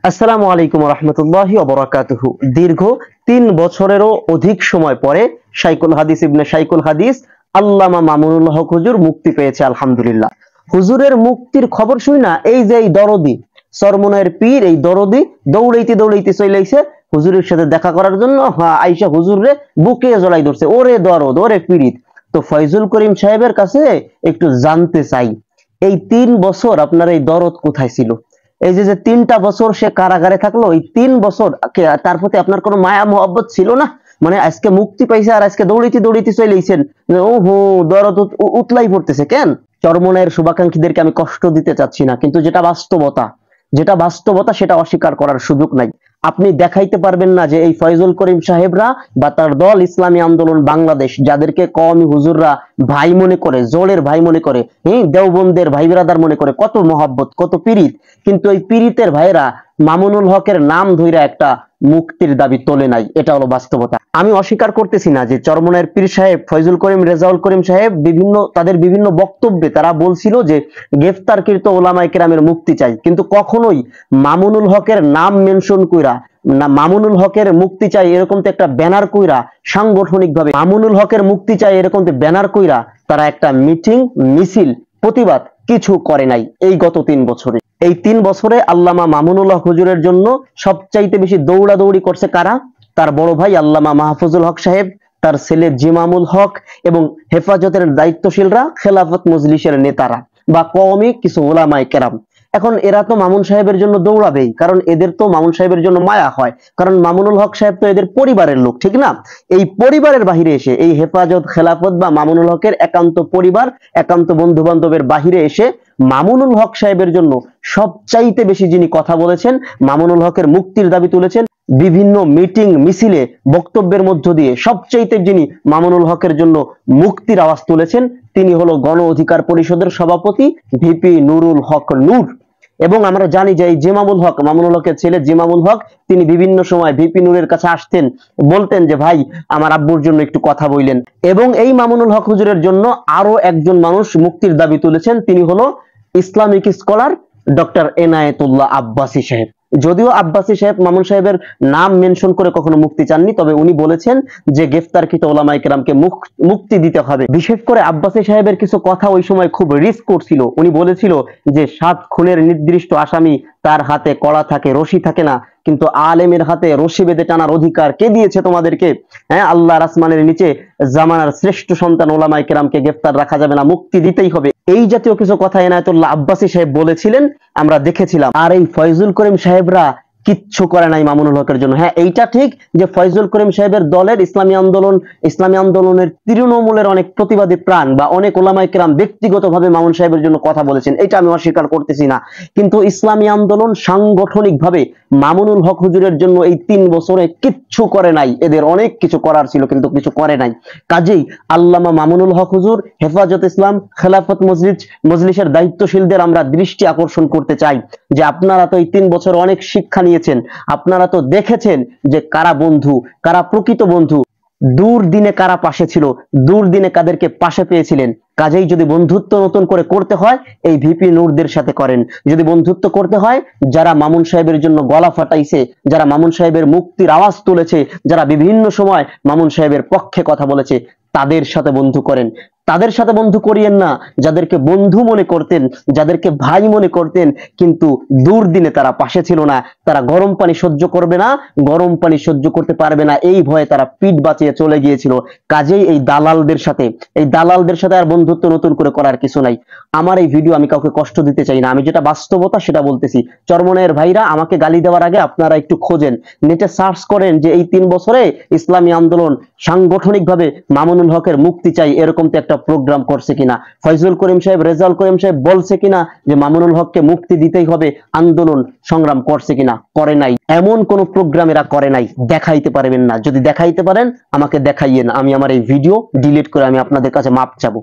আসসালামু আলাইকুম রহমতুল্লাহি ওয়া বারাকাতুহু। দীর্ঘ ৩ বছরেরও অধিক সময় পরে শাইখুল হাদিস ইবনে শাইখুল হাদিস আল্লামা মামুনুল হক হুজুর মুক্তি পেয়েছে আলহামদুলিল্লাহ। হুজুরের মুক্তির খবর শুই না, এই যে এই দরদি চরমনের পীর, এই দরদি দৌড়াইতে দৌড়াইতে চলে আইছে হুজুরের সাথে দেখা করার জন্য। আইসা হুজুরে বুকে জড়াই ধরছে, ওরে দরদ, ওরে পীড়িত। তো ফয়জুল করিম সাহেবের কাছে একটু জানতে চাই, এই ৩ বছর আপনার এই দরদ কোথায় ছিল? এই যে ৩টা বছর সে কারাগারে থাকলো, এই ৩ বছর তার প্রতি আপনার কোনো মায়া মোহব্বত ছিল না? মানে আজকে মুক্তি পাইছে আর আজকে দৌড়িতে দৌড়িতে চলে আইছেন, ওহো দরদ উতলাই পড়তেছে কেন? চরমনের শুভাকাঙ্ক্ষীদেরকে আমি কষ্ট দিতে চাচ্ছি না, কিন্তু যেটা বাস্তবতা সেটা অস্বীকার করার সুযোগ নাই। আপনি দেখাইতে পারবেন না যে এই ফয়জুল করিম সাহেবরা বা তার দল ইসলামী আন্দোলন বাংলাদেশ, যাদেরকে কওমি হুজুররা ভাই মনে করে, জোড়ের ভাই মনে করে, দেওবন্দের ভাই বিরাদার মনে করে, কত মহব্বত, কত পীড়িত, কিন্তু এই পীড়িতের ভাইরা মামুনুল হকের নাম ধইরা একটা মুক্তির দাবি তোলে নাই। এটা হলো বাস্তবতা। আমি অস্বীকার করতেছি না যে চরমনের পীর সাহেব ফয়জুল করিম, রেজাউল করিম সাহেব তাদের বিভিন্ন বক্তব্যে তারা বলছিল যে গ্রেফতারকৃত ওলামায়ে কেরামের মুক্তি চাই, কিন্তু কখনোই মামুনুল হকের নাম মেনশন কইরা না, মামুনুল হকের মুক্তি চাই এরকম তো একটা ব্যানার কইরা, সাংগঠনিক ভাবে মামুনুল হকের মুক্তি চাই এরকম তো ব্যানার কইরা তারা একটা মিটিং, মিছিল, প্রতিবাদ কিছু করে নাই এই গত ৩ বছরে। এই ৩ বছরে আল্লামা মামুনুল হক হুজুরের জন্য সবচাইতে বেশি দৌড়াদৌড়ি করছে কারা? তার বড় ভাই আল্লামা মাহফুজুল হক সাহেব, তার ছেলে জিমামুল হক এবং হেফাজতের দায়িত্বশীলরা, খেলাফত মজলিসের নেতারা বা কওমি কিছু ওলামায়ে কেরাম। এখন এরা তো মামুন সাহেবের জন্য দৌড়াবেই, কারণ এদের তো মামুন সাহেবের জন্য মায়া হয়, কারণ মামুনুল হক সাহেব তো এদের পরিবারের লোক, ঠিক না? এই পরিবারের বাহিরে এসে, এই হেফাজত, খেলাফত বা মামুনুল হকের একান্ত পরিবার, একান্ত বন্ধু বান্ধবের বাহিরে এসে মামুনুল হক সাহেবের জন্য সবচাইতে বেশি যিনি কথা বলেছেন, মামুনুল হকের মুক্তির দাবি তুলেছেন, বিভিন্ন মিটিং মিছিলে বক্তব্যের মধ্য দিয়ে সবচাইতে যিনি মামুনুল হকের জন্য মুক্তির আওয়াজ তুলেছেন, তিনি হলো গণ অধিকার পরিষদের সভাপতি ভিপি নুরুল হক নূর। এবং আমরা জানি যে এই জিমামুল হক, মামুনুল হকের ছেলে জিমামুল হক, তিনি বিভিন্ন সময় ভিপি নূরের কাছে আসতেন, বলতেন যে ভাই আমার আব্বুর জন্য একটু কথা বললেন। এবং এই মামুনুল হক হুজুরের জন্য আরো একজন মানুষ মুক্তির দাবি তুলেছেন, তিনি হলো Islamic scholar doctor Enayetullah Abbasi সাহেব। যদিও আব্বাসী সাহেব মামুন সাহেবের নাম মেনশন করে কখনো মুক্তি চাননি, তবে উনি বলেছেন যে গ্রেফতারকৃত ওলামায়ে কেরামকে মুক্তি দিতে হবে। বিশেষ করে আব্বাসী সাহেবের কিছু কথা ওই সময় খুব রিস্ক করছিল। উনি বলেছিল যে 7 খুনের নির্দিষ্ট আসামি, তার হাতে কড়া থাকে, রশি থাকে না, কিন্তু আলেমের হাতে রশি বেঁধে টানার অধিকার কে দিয়েছে তোমাদেরকে? আল্লাহর আসমানের নিচে জামানার শ্রেষ্ঠ সন্তান ওলামায়ে কেরামকে গ্রেফতার রাখা যাবে না, মুক্তি দিতেই হবে। এই জাতীয় কিছু কথা এনায়েতুল্লাহ আব্বাসী সাহেব বলেছিলেন, আমরা দেখেছিলাম। আর এই ফয়জুল করিম সাহেবরা কিচ্ছু করে নাই মামুনুল হকের জন্য। হ্যাঁ, এইটা ঠিক যে ফয়জুল করিম সাহেবের দলের ইসলামী আন্দোলনের তৃণমূলের অনেক প্রতিবাদী প্রাণ বা অনেক ওলামায়ে কেরাম ব্যক্তিগতভাবে মামুন সাহেবের জন্য কথা বলেছেন, এটা আমি অস্বীকার করতেছি না, কিন্তু ইসলামী আন্দোলন সাংগঠনিকভাবে মামুনুল হক হুজুরের জন্য এই ৩ বছরে কিচ্ছু করে নাই। এদের অনেক কিছু করার ছিল কিন্তু কিছু করে নাই। কাজেই আল্লামা মামুনুল হক হুজুর, হেফাজত ইসলাম, খেলাফত মজলিসের দায়িত্বশীলদের আমরা দৃষ্টি আকর্ষণ করতে চাই যে আপনারা তো এই ৩ বছর অনেক শিক্ষা নিয়েছেন, আপনারা তো দেখেছেন যে কারা বন্ধু, কারা প্রকৃত বন্ধু, দূর দিনে কারা পাশে ছিল, দূর দিনে কাদেরকে পাশে পেয়েছিলেন। কাজেই যদি বন্ধুত্ব নতুন করে করতে হয় এই ভিপি নূরদের সাথে করেন, যদি বন্ধুত্ব করতে হয় যারা মামুন সাহেবের জন্য গলা ফাটাইছে, যারা মামুন সাহেবের মুক্তির আওয়াজ তুলেছে, যারা বিভিন্ন সময় মামুন সাহেবের পক্ষে কথা বলেছে, তাদের সাথে বন্ধু করেন। তাদের সাথে বন্ধু করিয়েন না যাদেরকে বন্ধু মনে করতেন, যাদেরকে ভাই মনে করতেন, কিন্তু দুর্দিনে তারা পাশে ছিল না, তারা গরম পানি সহ্য করবে না, গরম পানি সহ্য করতে পারবে না, এই ভয়ে তারা পিঠ বাঁচিয়ে চলে গিয়েছিল। কাজেই এই দালালদের সাথে আর বন্ধুত্ব নতুন করে করার কিছু নাই। আমার এই ভিডিও আমি কাউকে কষ্ট দিতে চাই না, আমি যেটা বাস্তবতা সেটা বলতেছি। চরমনের ভাইরা আমাকে গালি দেওয়ার আগে আপনারা একটু খোঁজেন, নেটে সার্চ করেন যে এই ৩ বছরে ইসলামী আন্দোলন সাংগঠনিকভাবে মামুনুল হকের মুক্তি চাই এরকম তো একটা প্রোগ্রাম করছে কিনা, ফয়জুল করিম সাহেব, রেজাউল করিম সাহেব বলছে কিনা যে মামুনুল হককে মুক্তি দিতেই হবে, আন্দোলন সংগ্রাম করছে কিনা? করে নাই। এমন কোন প্রোগ্রাম এরা করে নাই। দেখাইতে পারবেন না? যদি দেখাইতে পারেন আমাকে দেখাইয়েন, আমি আমার এই ভিডিও ডিলিট করে আমি আপনাদের কাছে মাপ চাবো।